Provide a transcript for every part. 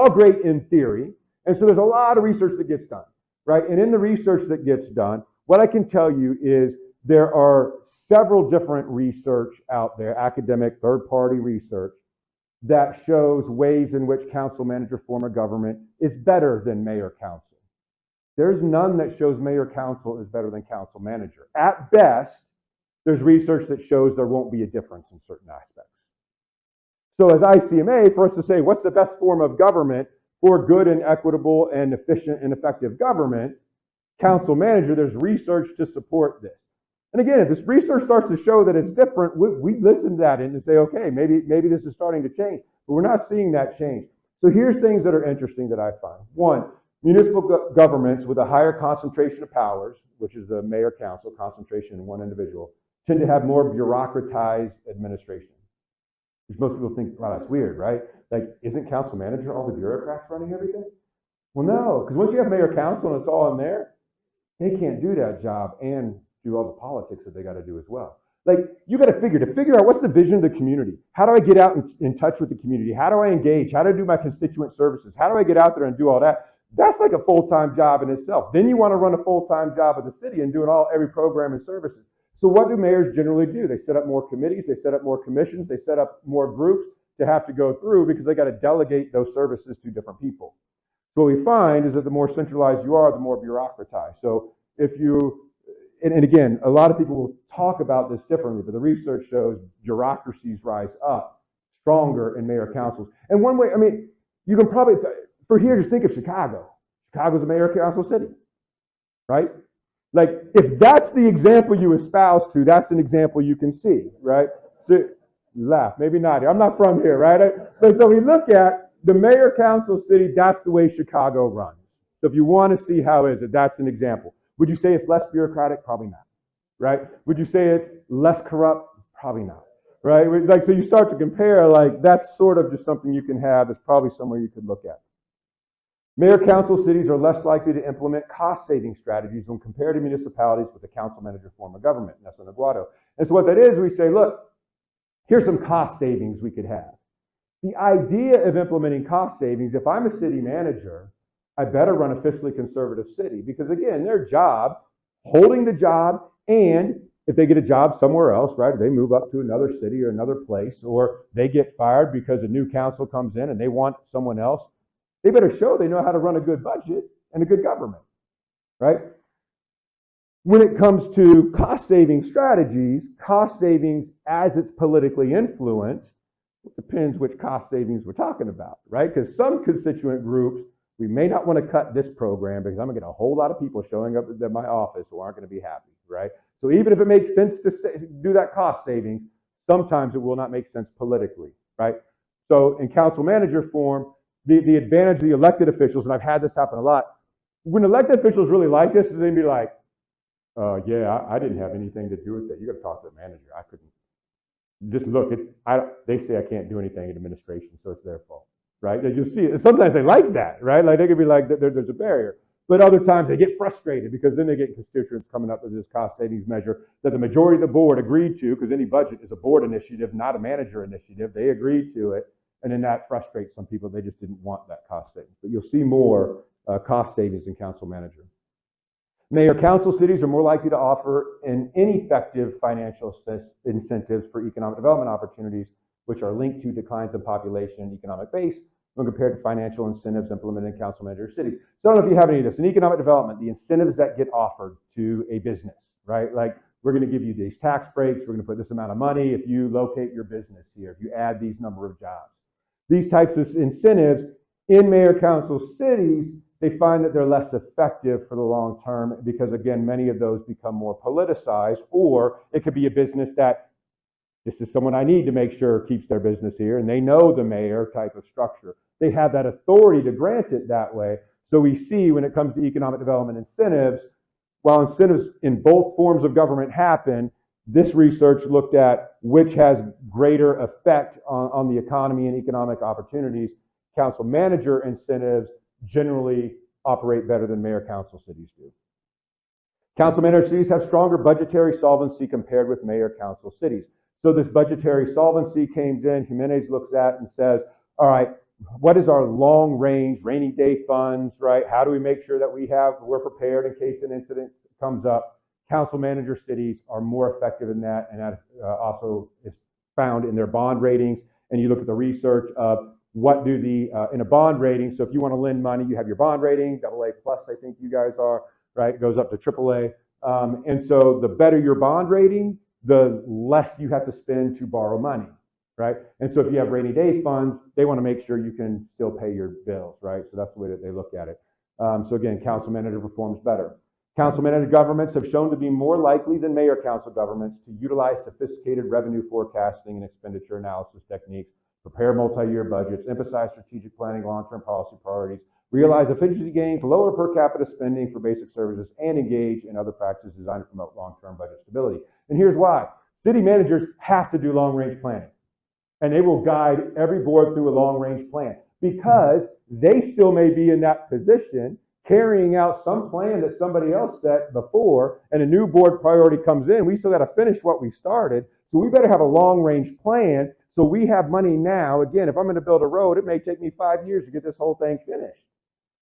all great in theory. And so there's a lot of research that gets done, right? And in the research that gets done, what I can tell you is there are several different research out there, academic, third-party research, that shows ways in which council manager form of government is better than mayor council. There's none that shows mayor council is better than council manager. At best, there's research that shows there won't be a difference in certain aspects. So as ICMA, for us to say what's the best form of government for good and equitable and efficient and effective government, council manager, there's research to support this. And again, if this research starts to show that it's different, we listen to that and say, okay, maybe this is starting to change, but we're not seeing that change. So here's things that are interesting that I find. One, municipal governments with a higher concentration of powers, which is the mayor council, concentration in one individual, tend to have more bureaucratized administration. Which most people think, wow, that's weird, right? Like, isn't council manager all the bureaucrats running everything? Well, no, because once you have mayor council and it's all in there, they can't do that job and do all the politics that they got to do as well. Like, you got to figure out what's the vision of the community. How do I get out in touch with the community? How do I engage? How do I do my constituent services? How do I get out there and do all that? That's like a full-time job in itself. Then you want to run a full-time job of the city and do every program and services. So what do mayors generally do? They set up more committees, they set up more commissions, they set up more groups to have to go through because they got to delegate those services to different people. So what we find is that the more centralized you are, the more bureaucratized. So if you, and again, a lot of people will talk about this differently, but the research shows bureaucracies rise up stronger in mayor councils. And one way, I mean, you can probably, for here, just think of Chicago. Chicago's a mayor council city, right? Like, if that's the example you espouse to, that's an example you can see, right? So, you laugh, maybe not. I'm not from here, right? But so we look at the mayor council city, that's the way Chicago runs. So if you want to see how is it, that's an example. Would you say it's less bureaucratic? Probably not, right? Would you say it's less corrupt? Probably not, right? Like, so you start to compare, like, that's sort of just something you can have. It's probably somewhere you could look at. Mayor council cities are less likely to implement cost-saving strategies when compared to municipalities with a council manager form of government, and that's in Aguado. And so what that is, we say, look, here's some cost savings we could have. The idea of implementing cost savings, if I'm a city manager, I better run a fiscally conservative city because, again, their job, holding the job, and if they get a job somewhere else, right, they move up to another city or another place, or they get fired because a new council comes in and they want someone else, they better show they know how to run a good budget and a good government, right? When it comes to cost-saving strategies, cost savings as it's politically influenced, it depends which cost savings we're talking about, right? Because some constituent groups, we may not want to cut this program because I'm going to get a whole lot of people showing up at my office who aren't going to be happy, right? So even if it makes sense to do that cost savings, sometimes it will not make sense politically, right? So in council manager form, the advantage of the elected officials, and I've had this happen a lot, when elected officials really like this, they'd be like, yeah, I didn't have anything to do with it. You got to talk to the manager. I couldn't. Just look, they say I can't do anything in administration, so it's their fault, right? You'll see it. Sometimes they like that, right? Like they could be like, there's a barrier. But other times they get frustrated because then they get constituents coming up with this cost savings measure that the majority of the board agreed to, because any budget is a board initiative, not a manager initiative. They agreed to it. And then that frustrates some people. They just didn't want that cost savings. But you'll see more cost savings in council manager. Mayor council cities are more likely to offer an ineffective financial incentives for economic development opportunities, which are linked to declines in population and economic base when compared to financial incentives implemented in council manager cities. So I don't know if you have any of this. In economic development, the incentives that get offered to a business, right? Like, we're going to give you these tax breaks. We're going to put this amount of money if you locate your business here, if you add these number of jobs. These types of incentives in mayor council cities, they find that they're less effective for the long term because, again, many of those become more politicized, or it could be a business that this is someone I need to make sure keeps their business here, and they know the mayor type of structure. They have that authority to grant it that way. So we see when it comes to economic development incentives, while incentives in both forms of government happen, this research looked at which has greater effect on the economy and economic opportunities. Council manager incentives generally operate better than mayor council cities do. Council manager cities have stronger budgetary solvency compared with mayor council cities. So this budgetary solvency came in, Jimenez looks at and says, all right, what is our long range rainy day funds, right? How do we make sure that we're prepared in case an incident comes up? Council manager cities are more effective in that, and that also is found in their bond ratings. And you look at the research of what do in a bond rating. So if you want to lend money, you have your bond rating, AA plus, I think you guys are, right? It goes up to AAA. And so the better your bond rating, the less you have to spend to borrow money, right? And so if you have rainy day funds, they want to make sure you can still pay your bills, right? So that's the way that they look at it. So again, council manager performs better. Council manager governments have shown to be more likely than mayor council governments to utilize sophisticated revenue forecasting and expenditure analysis techniques, prepare multi-year budgets, emphasize strategic planning, long-term policy priorities, realize efficiency gains, lower per capita spending for basic services, and engage in other practices designed to promote long-term budget stability. And here's why. City managers have to do long-range planning, and they will guide every board through a long-range plan because they still may be in that position carrying out some plan that somebody else set before, and a new board priority comes in. We still got to finish what we started, so we better have a long-range plan so we have money now. Again, if I'm going to build a road, it may take me 5 years to get this whole thing finished.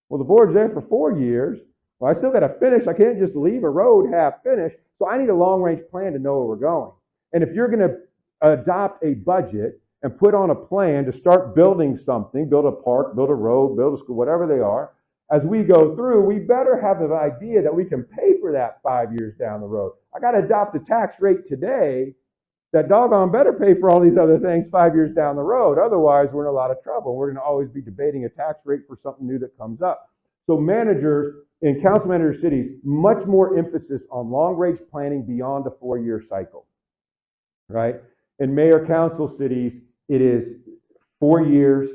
Well, the board's there for 4 years. Well, I still got to finish. I can't just leave a road half finished, so I need a long-range plan to know where we're going. And if you're going to adopt a budget and put on a plan to start building something, build a park, build a road, build a school, whatever they are, as we go through, we better have an idea that we can pay for that 5 years down the road. I got to adopt a tax rate today that doggone better pay for all these other things 5 years down the road. Otherwise, we're in a lot of trouble. We're going to always be debating a tax rate for something new that comes up. So managers in council manager cities, much more emphasis on long-range planning beyond a 4-year cycle, right? In mayor council cities, it is 4 years.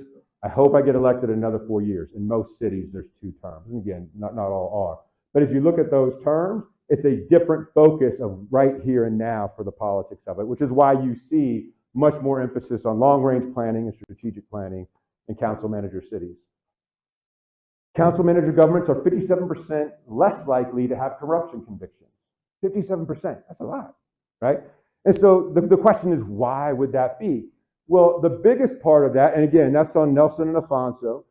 I hope I get elected another 4 years. In most cities, there's 2 terms. And again, not all are. But if you look at those terms, it's a different focus of right here and now for the politics of it, which is why you see much more emphasis on long-range planning and strategic planning in council manager cities. Council manager governments are 57% less likely to have corruption convictions. 57%, that's a lot, right? And so the question is, why would that be? Well, the biggest part of that, and again, that's on Nelson and Afonso.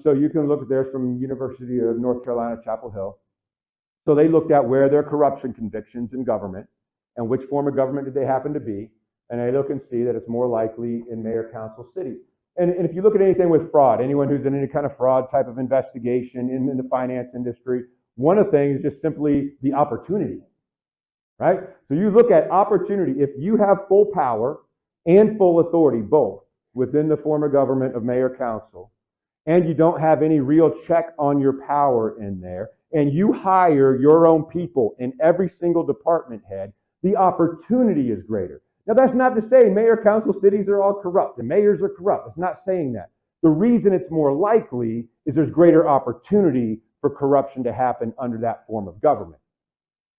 So you can look at theirs from University of North Carolina, Chapel Hill. So they looked at where there are corruption convictions in government and which form of government did they happen to be. And they look and see that it's more likely in mayor council cities. And if you look at anything with fraud, anyone who's in any kind of fraud type of investigation in the finance industry, one of the things is just simply the opportunity, right? So you look at opportunity. If you have full power and full authority, both within the form of government of mayor council, and you don't have any real check on your power in there, and you hire your own people in every single department head, the opportunity is greater. Now, that's not to say mayor council cities are all corrupt. The mayors are corrupt. It's not saying that. The reason it's more likely is there's greater opportunity for corruption to happen under that form of government.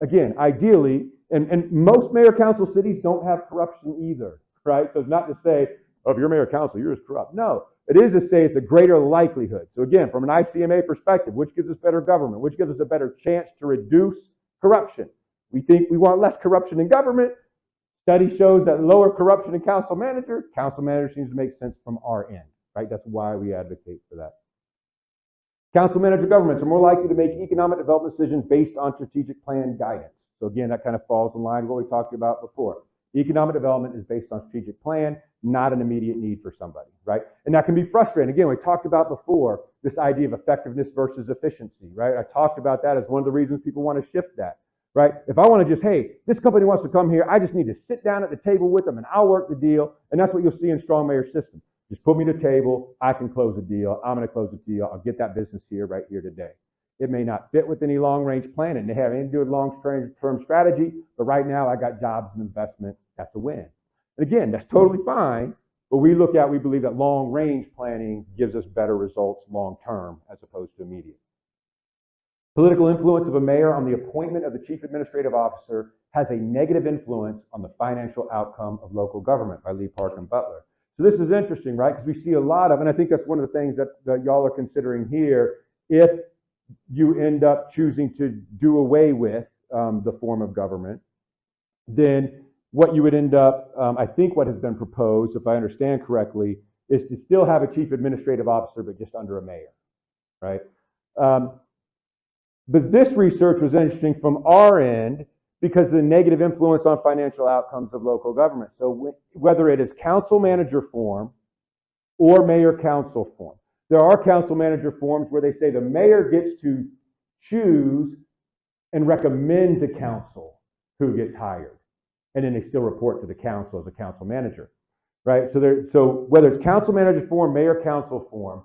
Again, ideally, and most mayor council cities don't have corruption either, right? So it's not to say, oh, if you're mayor council, you're just corrupt. No, it is to say it's a greater likelihood. So again, from an ICMA perspective, which gives us better government, which gives us a better chance to reduce corruption. We think we want less corruption in government. Study shows that lower corruption in council manager seems to make sense from our end, right? That's why we advocate for that. Council manager governments are more likely to make economic development decisions based on strategic plan guidance. So again, that kind of falls in line with what we talked about before. Economic development is based on strategic plan, not an immediate need for somebody, right? And that can be frustrating. Again, we talked about before this idea of effectiveness versus efficiency, right? I talked about that as one of the reasons people want to shift that. Right? If I want to just, hey, this company wants to come here, I just need to sit down at the table with them and I'll work the deal. And that's what you'll see in strong mayor system. Just put me at the table, I can close the deal, I'm going to close the deal, I'll get that business here right here today. It may not fit with any long-range plan and they have anything to do with long-term strategy, but right now I got jobs and investment, that's a win. And again, that's totally fine, but we believe that long-range planning gives us better results long-term as opposed to immediate. Political influence of a mayor on the appointment of the chief administrative officer has a negative influence on the financial outcome of local government by Lee, Park, and Butler. So this is interesting, right? Because we see a lot of, and I think that's one of the things that y'all are considering here, if you end up choosing to do away with the form of government, then what you would end up, I think what has been proposed, if I understand correctly, is to still have a chief administrative officer, but just under a mayor, right? But this research was interesting from our end because of the negative influence on financial outcomes of local government. So whether it is council manager form or mayor council form, there are council manager forms where they say the mayor gets to choose and recommend to council who gets hired. And then they still report to the council as a council manager, right? So whether it's council manager form, mayor council form,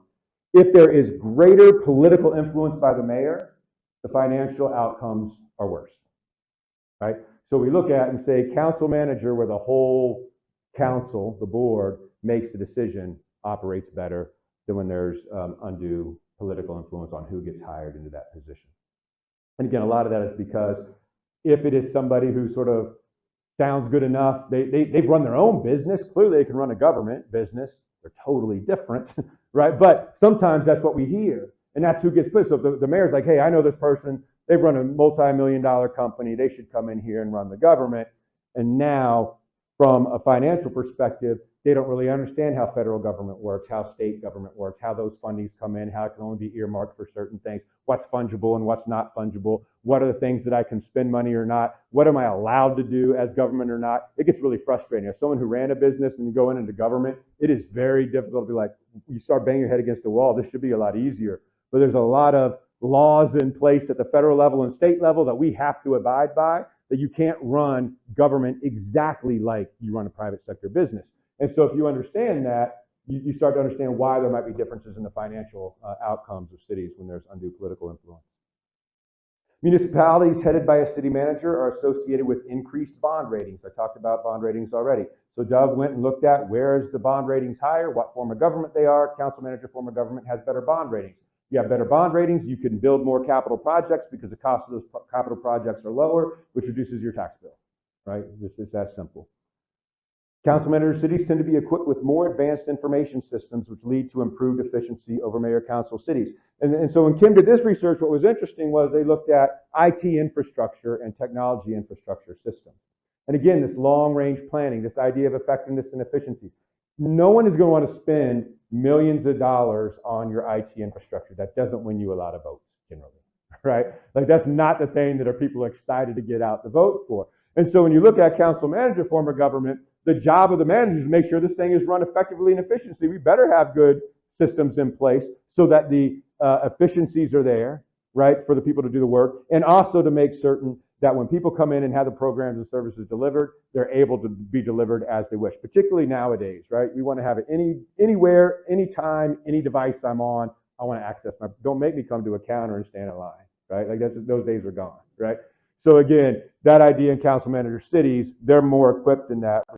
if there is greater political influence by the mayor, the financial outcomes are worse, right? So we look at and say council manager where the whole council, the board, makes the decision, operates better than when there's undue political influence on who gets hired into that position. And again, a lot of that is because if it is somebody who sort of sounds good enough, they've run their own business, clearly they can run a government business, they're totally different, right? But sometimes that's what we hear, and that's who gets put. So if the mayor's like, hey, I know this person, they've run a multi-million-dollar company, they should come in here and run the government. And now, from a financial perspective, they don't really understand how federal government works, how state government works, how those fundings come in, how it can only be earmarked for certain things, what's fungible and what's not fungible, what are the things that I can spend money or not, what am I allowed to do as government or not. It gets really frustrating. As someone who ran a business and you go into government, it is very difficult to be like, you start banging your head against the wall, this should be a lot easier. But there's a lot of laws in place at the federal level and state level that we have to abide by, that you can't run government exactly like you run a private sector business. And so if you understand that, you start to understand why there might be differences in the financial outcomes of cities when there's undue political influence. Municipalities headed by a city manager are associated with increased bond ratings. I talked about bond ratings already. So Doug went and looked at where is the bond ratings higher, what form of government they are. Council manager form of government has better bond ratings. You have better bond ratings, you can build more capital projects because the cost of those capital projects are lower, which reduces your tax bill, right? It's that simple. Council manager cities tend to be equipped with more advanced information systems, which lead to improved efficiency over mayor council cities. And so when Kim did this research, what was interesting was they looked at IT infrastructure and technology infrastructure systems. And again, this long-range planning, this idea of effectiveness and efficiency. No one is going to want to spend millions of dollars on your IT infrastructure. That doesn't win you a lot of votes, generally, right? Like that's not the thing that people are excited to get out to vote for. And so when you look at council manager form of government, the job of the manager is to make sure this thing is run effectively and efficiently. We better have good systems in place so that the efficiencies are there, right, for the people to do the work, and also to make certain that when people come in and have the programs and services delivered, they're able to be delivered as they wish, particularly nowadays, right? We want to have it anywhere, anytime, any device I'm on, I want to access my, don't make me come to a counter and stand in line, right? Like those days are gone, right? So again, that idea in council manager cities, they're more equipped in that